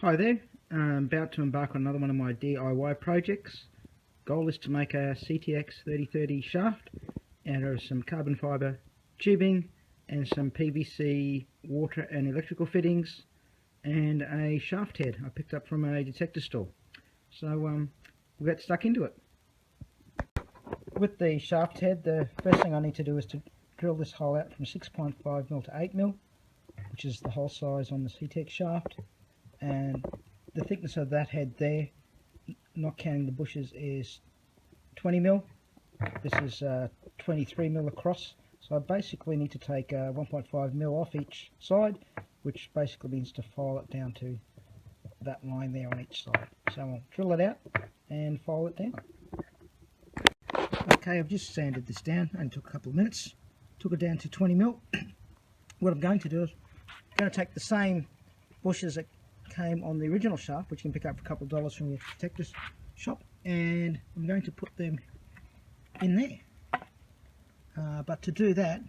Hi there, I'm about to embark on another one of my DIY projects. Goal is to make a CTX 3030 shaft out of some carbon fibre tubing and some PVC water and electrical fittings and a shaft head I picked up from a detector store. So we'll get stuck into it. With the shaft head, the first thing I need to do is to drill this hole out from 6.5mm to 8mm, which is the hole size on the CTX shaft. And the thickness of that head there, not counting the bushes, is 20mm. This is 23mm across, so I basically need to take 1.5mm off each side, which basically means to file it down to that line there on each side. So I'll drill it out and file it down. Okay, I've just sanded this down, only took a couple of minutes, took it down to 20mm. What I'm going to do is I'm going to take the same bushes that came on the original shaft, which you can pick up for a couple of dollars from your detector's shop, and I'm going to put them in there. But to do that,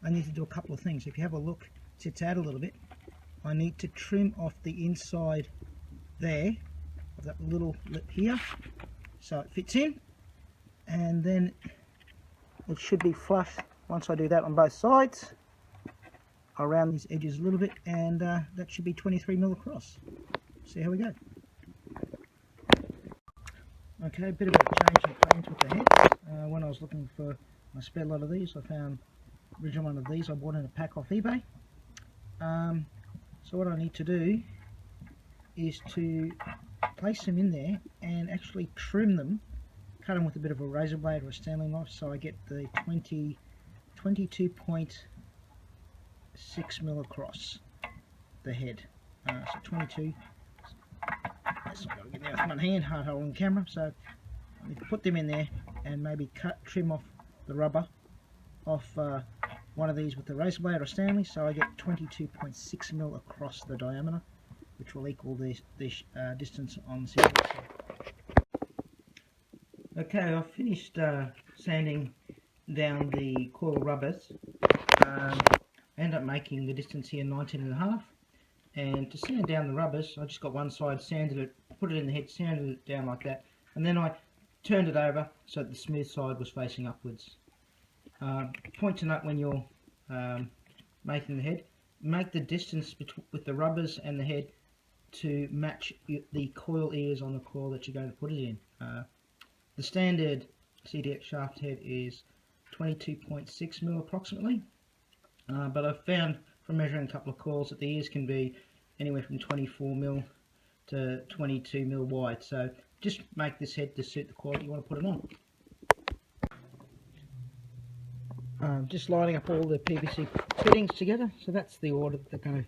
I need to do a couple of things. If you have a look, it sits out a little bit. I need to trim off the inside there of that little lip here so it fits in, and then it should be flush once I do that on both sides around these edges a little bit, and that should be 23mm across. See how we go. Okay, a bit of a change of plans with the head. When I was looking for a spare lot of these, I found the original one of these I bought in a pack off eBay. So what I need to do is to place them in there and actually trim them, cut them with a bit of a razor blade or a Stanley knife, so I get the 22.6mm across the head. So 22. That's not going to get there with one hand, hard holding the camera. So I need to put them in there and maybe trim off the rubber off one of these with the razor blade or Stanley, so I get 22.6mm across the diameter, which will equal the distance on the CTX. Okay, I've finished sanding down the coil rubbers. I end up making the distance here 19.5, and to sand down the rubbers I just got one side, sanded it, put it in the head, sanded it down like that, and then I turned it over so that the smooth side was facing upwards. Point to note when you're making the head, make the distance with the rubbers and the head to match the coil ears on the coil that you're going to put it in. The standard CTX shaft head is 22.6mm approximately, but I've found from measuring a couple of coils that the ears can be anywhere from 24mm to 22mm wide, so just make this head to suit the coil you want to put it on. Just lining up all the PVC fittings together, so that's the order that they're going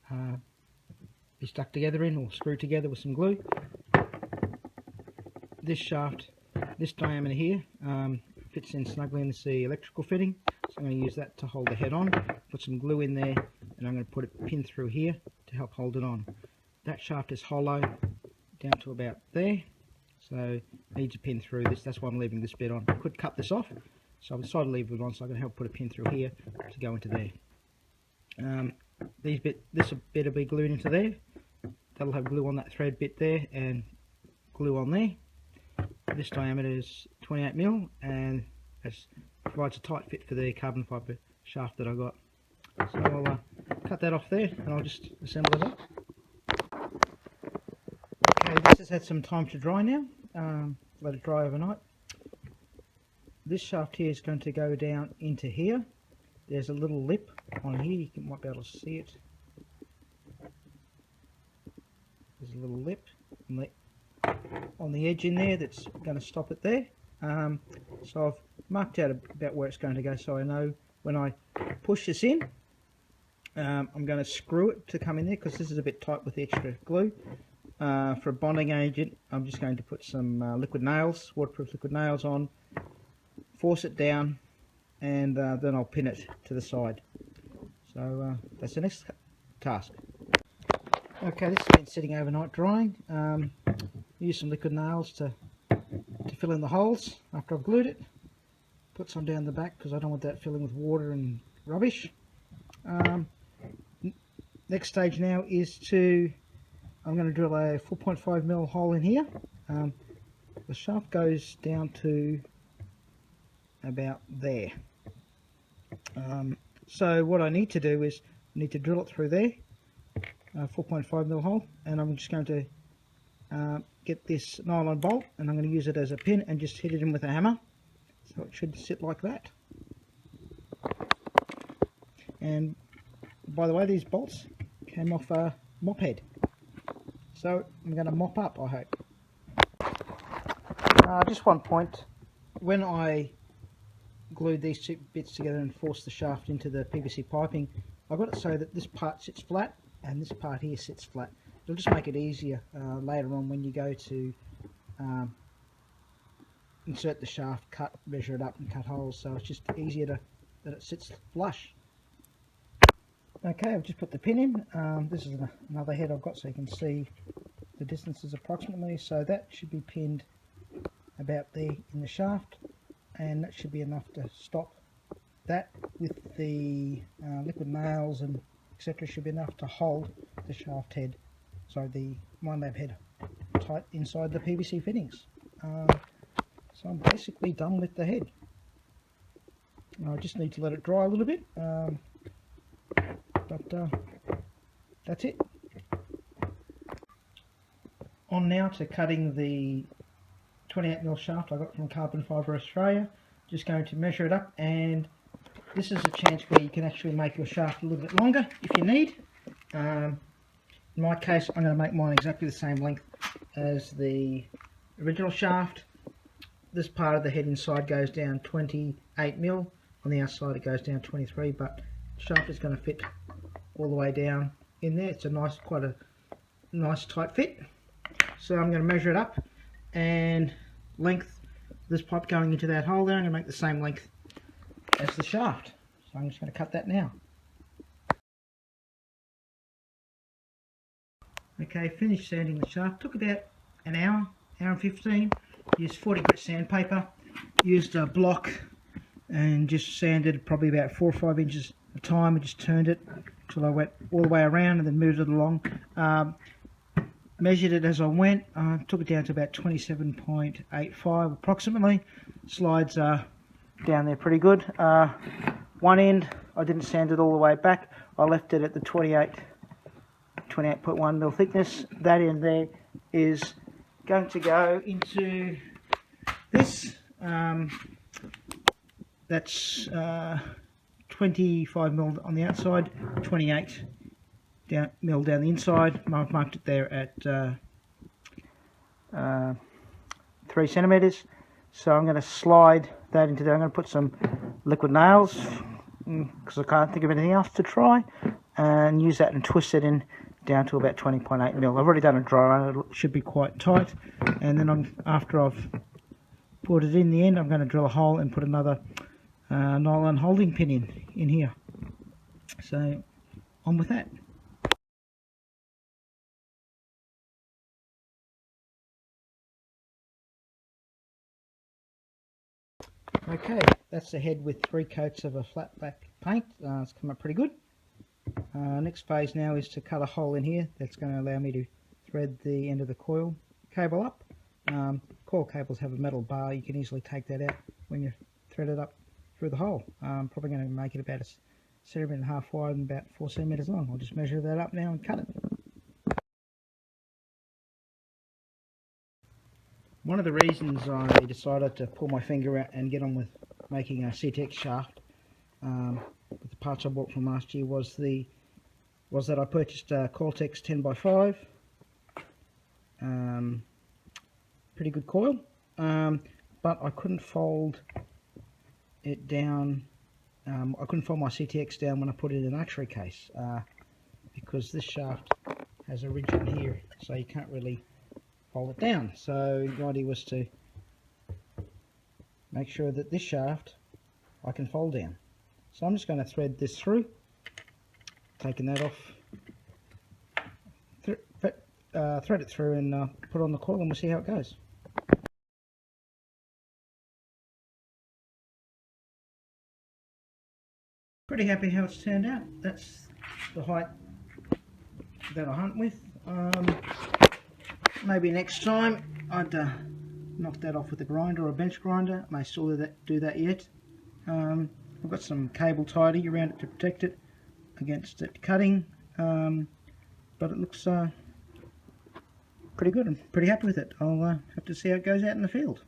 to be stuck together in, or screwed together with some glue. This shaft, this diameter here, fits in snugly into the electrical fitting, so I'm going to use that to hold the head on. Put some glue in there, and I'm going to put a pin through here to help hold it on. That shaft is hollow down to about there, so needs a pin through this. That's why I'm leaving this bit on. I could cut this off, so I've decided to leave it on, so I can help put a pin through here to go into there. This bit will be glued into there. That'll have glue on that thread bit there and glue on there. This diameter is 28mm, and it provides a tight fit for the carbon fibre shaft that I got. So I'll cut that off there, and I'll just assemble it up. Okay, this has had some time to dry now. Let it dry overnight. This shaft here is going to go down into here. There's a little lip on here, you might be able to see it. There's a little lip on the edge in there that's going to stop it there. So I've marked out about where it's going to go, so I know when I push this in, I'm going to screw it to come in there, because this is a bit tight with the extra glue. For a bonding agent, I'm just going to put some liquid nails, waterproof liquid nails on, force it down, and then I'll pin it to the side. So that's the next task. Okay, this has been sitting overnight drying. Use some liquid nails to fill in the holes after I've glued it. Put some down the back because I don't want that filling with water and rubbish. Next stage now is to I'm going to drill a 4.5mm hole in here. The shaft goes down to about there. So what I need to do is I need to drill it through there, 4.5mm hole, and I'm just going to get this nylon bolt, and I'm going to use it as a pin and just hit it in with a hammer. So it should sit like that. And by the way, these bolts came off a mop head, so I'm going to mop up, I hope. Just one point, when I glued these two bits together and forced the shaft into the PVC piping, I got it so that this part sits flat and this part here sits flat. It'll just make it easier later on when you go to insert the shaft, measure it up and cut holes, so it's just easier that it sits flush. Okay, I've just put the pin in. This is another head I've got so you can see the distances approximately, so that should be pinned about there in the shaft, and that should be enough to stop that. With the liquid nails and etc. should be enough to hold the shaft head, so the Minelab head, tight inside the PVC fittings. So I'm basically done with the head. I just need to let it dry a little bit, but that's it. On now to cutting the 28mm shaft I got from Carbon Fibre Australia. Just going to measure it up, and this is a chance where you can actually make your shaft a little bit longer if you need. In my case, I'm going to make mine exactly the same length as the original shaft. This part of the head inside goes down 28mm, on the outside it goes down 23, but the shaft is going to fit all the way down in there. It's a quite a nice tight fit. So I'm going to measure it up, and length this pipe going into that hole there, I'm going to make the same length as the shaft. So I'm just going to cut that now. Okay, finished sanding the shaft. Took about an hour and 15. Used 40 grit sandpaper. Used a block and just sanded probably about 4 or 5 inches at a time. I just turned it until I went all the way around and then moved it along. Measured it as I went. Took it down to about 27.85 approximately. Slides are down there pretty good. One end I didn't sand it all the way back. I left it at the 28.1mm thickness. That end there is going to go into this. That's 25mm on the outside, 28mm down the inside. I've marked it there at 3 centimeters. So I'm going to slide that into there. I'm going to put some liquid nails because I can't think of anything else to try, and use that and twist it in down to about 20.8mm. I've already done a dry run. It should be quite tight, and then after I've put it in the end, I'm going to drill a hole and put another nylon holding pin in here. So on with that. Okay, that's the head with 3 coats of a flat black paint. It's come up pretty good. Next phase now is to cut a hole in here that's going to allow me to thread the end of the coil cable up. Coil cables have a metal bar. You can easily take that out when you thread it up through the hole. I'm probably going to make it about 1.5 centimeters wide and about 4 centimeters long. I'll just measure that up now and cut it. One of the reasons I decided to pull my finger out and get on with making a CTX shaft with the parts I bought from last year was that I purchased a Coiltek 10x5, pretty good coil, but I couldn't fold it down. I couldn't fold my CTX down when I put it in an archery case because this shaft has a ridge on here, so you can't really fold it down. So the idea was to make sure that this shaft I can fold down. So I'm just going to thread this through, taking that off, thread it through and put it on the coil, and we'll see how it goes. Pretty happy how it's turned out. That's the height that I hunt with. Maybe next time I'd knock that off with a grinder or a bench grinder. I may still do that yet. I've got some cable tidy around it to protect it against it cutting, but it looks pretty good. I'm pretty happy with it. I'll have to see how it goes out in the field.